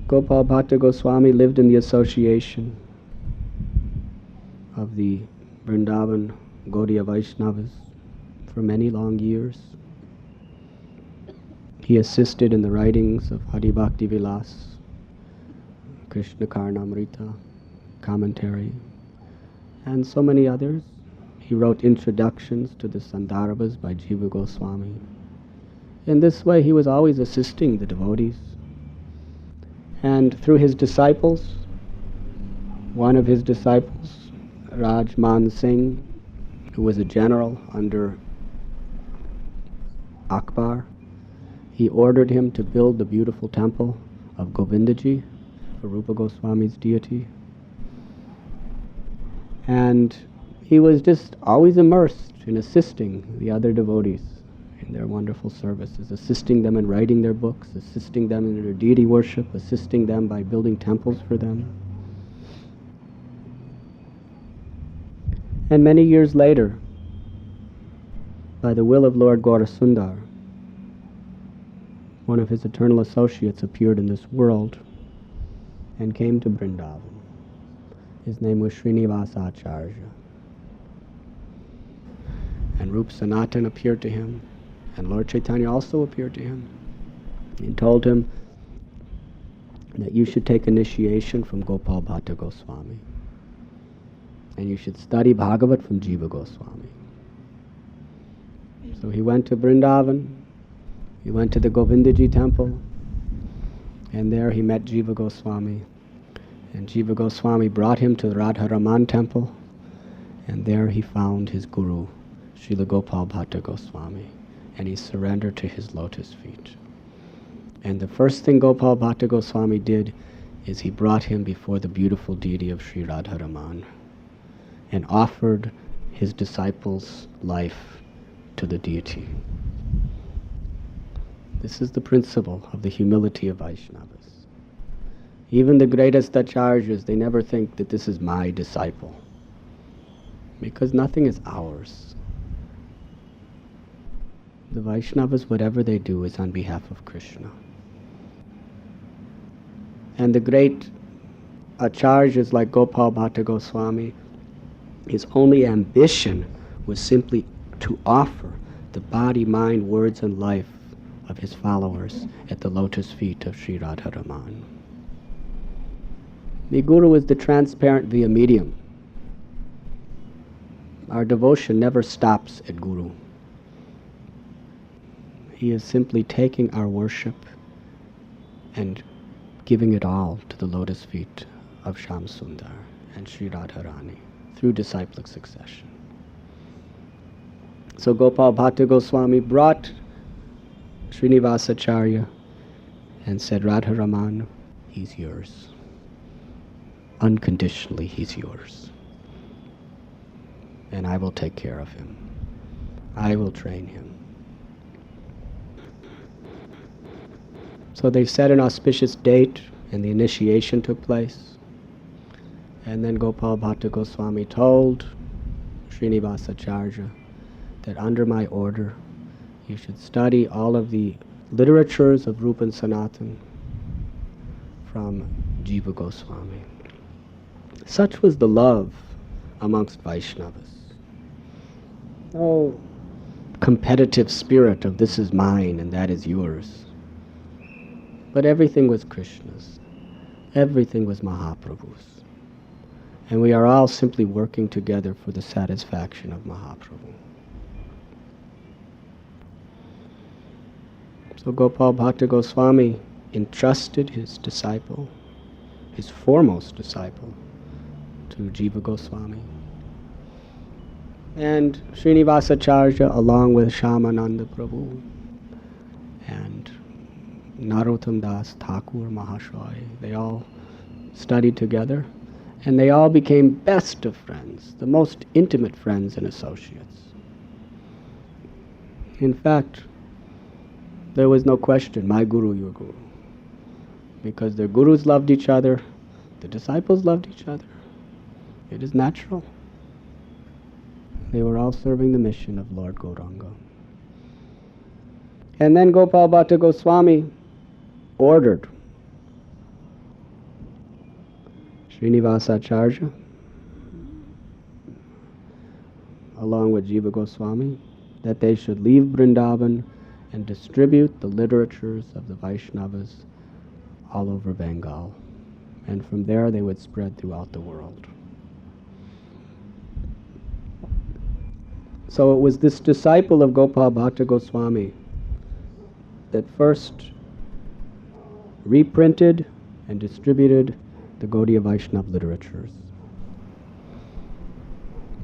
Gopal Bhatt Goswami lived in the association of the Vrindavan Gaudiya Vaishnavas for many long years. He assisted in the writings of Hari Bhakti Vilas, Krishna Karnamrita, commentary, and so many others. He wrote introductions to the Sandarbhas by Jiva Goswami. In this way, he was always assisting the devotees. And through his disciples, one of his disciples, Rajman Singh, who was a general under Akbar, he ordered him to build the beautiful temple of Govindaji for Rupa Goswami's deity. And he was just always immersed in assisting the other devotees in their wonderful services, assisting them in writing their books, assisting them in their deity worship, assisting them by building temples for them. And many years later, by the will of Lord Gaura Sundar, one of his eternal associates appeared in this world and came to Vrindavan. His name was Srinivas Acharya. And Rupa Sanatan appeared to him, and Lord Chaitanya also appeared to him and told him that you should take initiation from Gopal Bhatt Goswami, and you should study Bhagavat from Jiva Goswami. So he went to Vrindavan, he went to the Govindaji temple, and there he met Jiva Goswami. And Jiva Goswami brought him to the Radha Raman temple, and there he found his guru, Srila Gopal Bhatt Goswami, and he surrendered to his lotus feet. And the first thing Gopal Bhatt Goswami did is he brought him before the beautiful deity of Sri Radha Raman and offered his disciples' life to the deity. This is the principle of the humility of Vaishnavas. Even the greatest acharyas, they never think that this is my disciple, because nothing is ours. The Vaishnavas, whatever they do, is on behalf of Krishna. And the great acharyas like Gopal Bhatt Goswami, his only ambition was simply to offer the body, mind, words, and life of his followers at the lotus feet of Sri Radha Raman. The Guru is the transparent via medium. Our devotion never stops at Guru. He is simply taking our worship and giving it all to the lotus feet of Shyam Sundar and Sri Radharani through disciplic succession. So Gopal Bhatt Goswami brought Srinivas Acharya and said, Radha Raman, he's yours. Unconditionally, he's yours. And I will take care of him. I will train him. So they set an auspicious date, and the initiation took place. And then Gopal Bhatt Goswami told Srinivas Acharya that under my order, you should study all of the literatures of Rupa and Sanatan from Jiva Goswami. Such was the love amongst Vaishnavas. No competitive spirit of this is mine and that is yours. But everything was Krishna's. Everything was Mahaprabhu's. And we are all simply working together for the satisfaction of Mahaprabhu. So Gopal Bhatt Goswami entrusted his disciple, his foremost disciple, to Jiva Goswami. And Srinivas Acharya, along with Shyamananda Prabhu and Narottam Das Thakur Mahashoy, they all studied together, and they all became best of friends, the most intimate friends and associates. In fact, there was no question, my guru, your guru. Because their gurus loved each other, the disciples loved each other. It is natural. They were all serving the mission of Lord Gauranga. And then Gopal Bhatt Goswami ordered Srinivas Acharya, along with Jiva Goswami, that they should leave Vrindavan and distribute the literatures of the Vaishnavas all over Bengal. And from there they would spread throughout the world. So it was this disciple of Gopal Bhatt Goswami that first reprinted and distributed the Gaudiya Vaishnava literatures,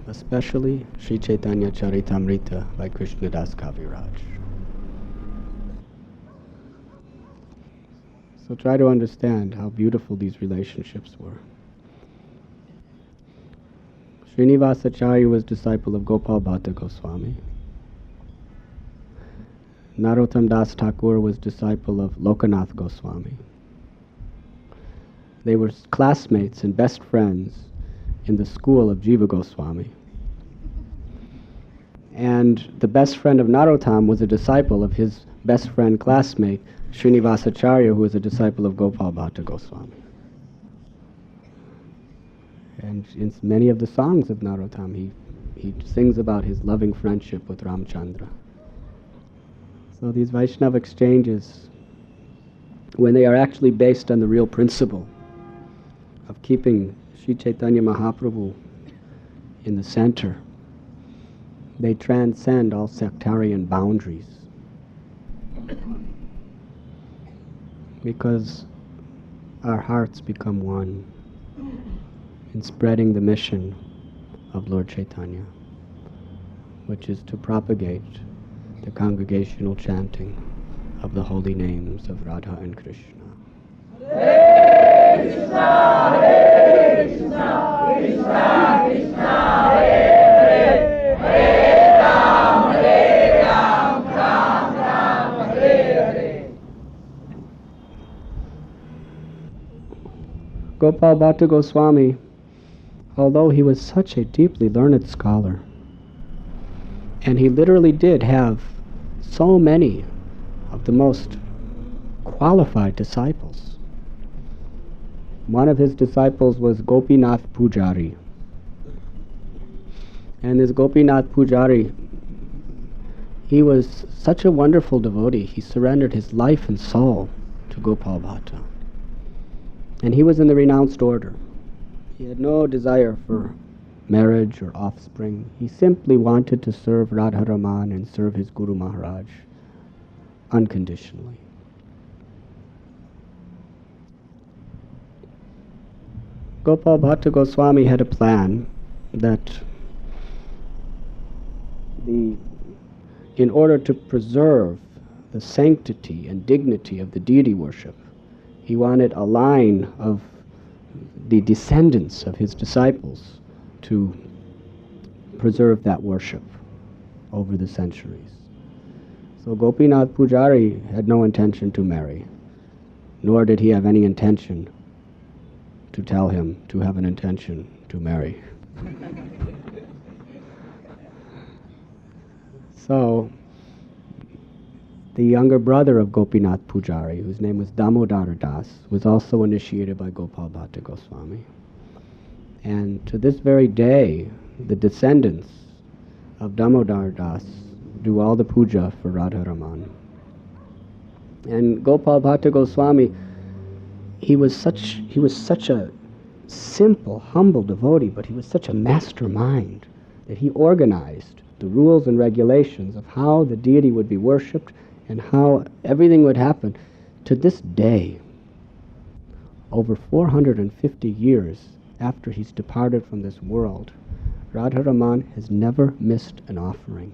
especially Sri Chaitanya Charitamrita by Krishnadas Kaviraj. So try to understand how beautiful these relationships were. Srinivas Acharya was disciple of Gopal Bhatt Goswami. Narottam Das Thakur was disciple of Lokanath Goswami. They were classmates and best friends in the school of Jiva Goswami. And the best friend of Narottam was a disciple of his best friend classmate, Srinivas Acharya, who was a disciple of Gopal Bhatt Goswami. And in many of the songs of Narottam, he sings about his loving friendship with Ramchandra. So these Vaishnava exchanges, when they are actually based on the real principle of keeping Sri Chaitanya Mahaprabhu in the center, they transcend all sectarian boundaries. Because our hearts become one in spreading the mission of Lord Chaitanya, which is to propagate the congregational chanting of the holy names of Radha and Krishna. Hare Krishna, Hare Krishna, Krishna Krishna, Hare Hare, Hare Ram, Ram Ram, Hare Hare. Gopal Bhatt Goswami, although he was such a deeply learned scholar, and he literally did have so many of the most qualified disciples. One of his disciples was Gopinath Pujari. And this Gopinath Pujari, he was such a wonderful devotee. He surrendered his life and soul to Gopal Bhatta. And he was in the renounced order. He had no desire for marriage or offspring. He simply wanted to serve Radha Raman and serve his Guru Maharaj unconditionally. Gopal Bhatt Goswami had a plan that in order to preserve the sanctity and dignity of the deity worship, he wanted a line of the descendants of his disciples to preserve that worship over the centuries. So Gopinath Pujari had no intention to marry, nor did he have any intention to tell him to have an intention to marry. So the younger brother of Gopinath Pujari, whose name was Damodar Das, was also initiated by Gopal Bhatt Goswami. And to this very day, the descendants of Damodar Das do all the puja for Radha Raman. And Gopal Bhatt Goswami, he was such a simple, humble devotee, but he was such a mastermind that he organized the rules and regulations of how the deity would be worshipped and how everything would happen. To this day, over 450 years after he's departed from this world, Radha Raman has never missed an offering.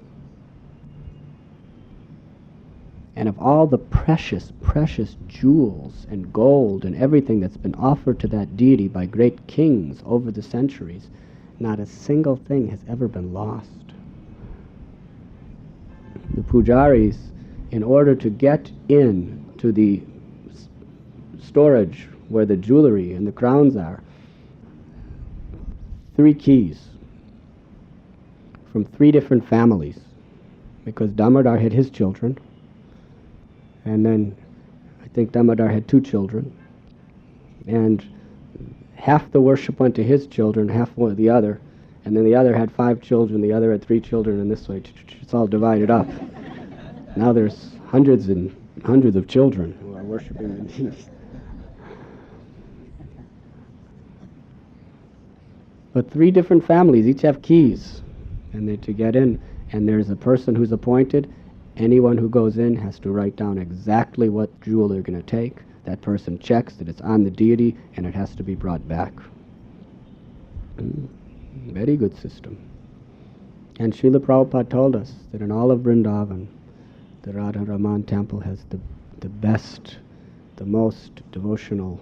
And of all the precious, precious jewels and gold and everything that's been offered to that deity by great kings over the centuries, not a single thing has ever been lost. The pujaris, in order to get in to the storage where the jewelry and the crowns are, 3 keys from 3 different families, because Damodar had his children, and then I think Damodar had 2 children, and half the worship went to his children, half went to the other, and then the other had 5 children, the other had 3 children, and this way it's all divided up. Now there's hundreds and hundreds of children who are worshiping the deities. But 3 different families, each have keys, and they to get in, and there's a person who's appointed. Anyone who goes in has to write down exactly what jewel they're going to take. That person checks that it's on the deity, and it has to be brought back. Very good system. And Srila Prabhupada told us that in all of Vrindavan, the Radha Raman temple has the best, the most devotional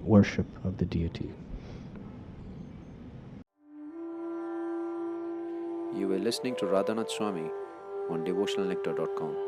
worship of the deity. You were listening to Radhanath Swami on devotionalnectar.com.